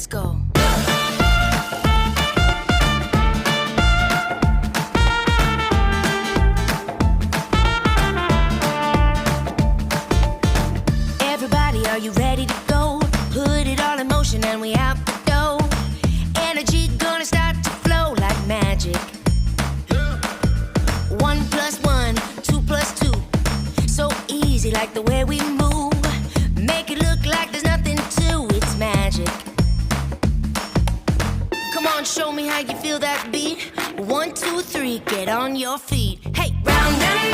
let's go. Everybody, are you ready to go? Put it all in motion and we out the door. Energy gonna start to flow like magic. 1 + 1, 2 + 2. So easy, like the way we move. Make it look like there's nothing to it's magic. Come on, show me how you feel that beat. 1, 2, 3, get on your feet. Hey, round and